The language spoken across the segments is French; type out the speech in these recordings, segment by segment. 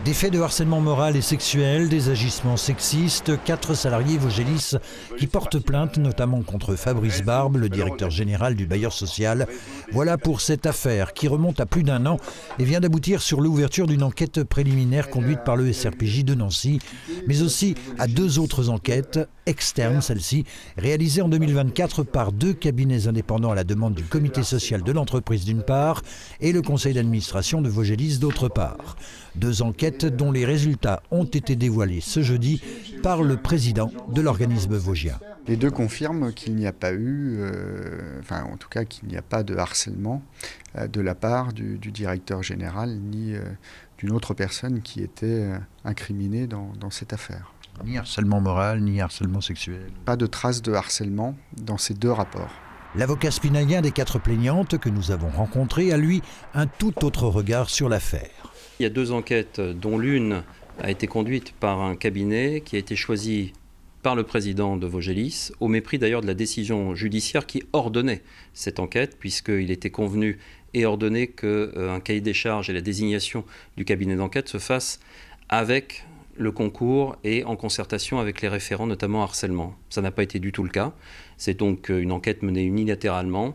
Des faits de harcèlement moral et sexuel, des agissements sexistes, 4 salariés Vogelis qui portent plainte notamment contre Fabrice Barbe, le directeur général du bailleur social. Voilà pour cette affaire qui remonte à plus d'1 an et vient d'aboutir sur l'ouverture d'une enquête préliminaire conduite par le SRPJ de Nancy, mais aussi à 2 autres enquêtes, externes celles-ci, réalisées en 2024 par 2 cabinets indépendants à la demande du comité social de l'entreprise d'une part et le conseil d'administration de Vogelis d'autre part. 2 enquêtes dont les résultats ont été dévoilés ce jeudi par le président de l'organisme vosgien. Les 2 confirment qu'il n'y a pas eu, en tout cas qu'il n'y a pas de harcèlement de la part du directeur général ni d'une autre personne qui était incriminée dans cette affaire. Ni harcèlement moral, ni harcèlement sexuel. Pas de traces de harcèlement dans ces 2 rapports. L'avocat spinalien des 4 plaignantes que nous avons rencontré a lui un tout autre regard sur l'affaire. Il y a 2 enquêtes dont l'une a été conduite par un cabinet qui a été choisi par le président de Vogelis, au mépris d'ailleurs de la décision judiciaire qui ordonnait cette enquête, puisqu'il était convenu et ordonné qu'un cahier des charges et la désignation du cabinet d'enquête se fassent avec le concours et en concertation avec les référents, notamment harcèlement. Ça n'a pas été du tout le cas. C'est donc une enquête menée unilatéralement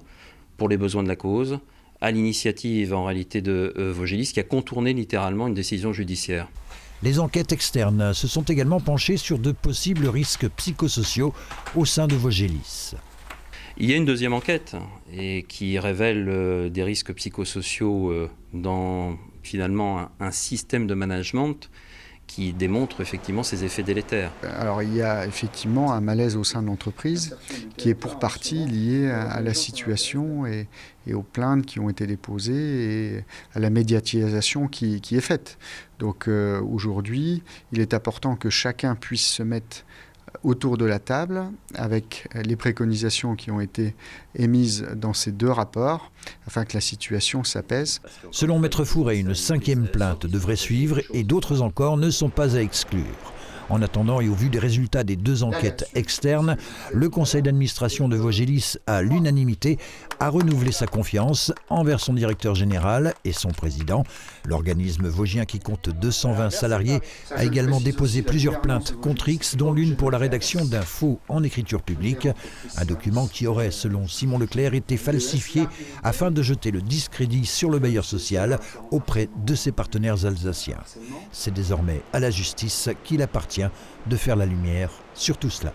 pour les besoins de la cause, à l'initiative en réalité de Vogelis, qui a contourné littéralement une décision judiciaire. Les enquêtes externes se sont également penchées sur de possibles risques psychosociaux au sein de Vogelis. Il y a une 2e enquête et qui révèle des risques psychosociaux dans finalement un système de management qui démontre effectivement ses effets délétères. Alors il y a effectivement un malaise au sein de l'entreprise qui est pour partie lié à la situation et aux plaintes qui ont été déposées et à la médiatisation qui est faite. Donc aujourd'hui, il est important que chacun puisse se mettre autour de la table avec les préconisations qui ont été émises dans ces 2 rapports afin que la situation s'apaise. Selon Maître Fourret, une 5e plainte devrait suivre et d'autres encore ne sont pas à exclure. En attendant et au vu des résultats des 2 enquêtes externes, le conseil d'administration de Vogelis, à l'unanimité, a renouvelé sa confiance envers son directeur général et son président. L'organisme vosgien, qui compte 220 salariés, a également déposé plusieurs plaintes contre X, dont l'une pour la rédaction d'un faux en écriture publique, un document qui aurait, selon Simon Leclerc, été falsifié afin de jeter le discrédit sur le bailleur social auprès de ses partenaires alsaciens. C'est désormais à la justice qu'il appartient de faire la lumière sur tout cela.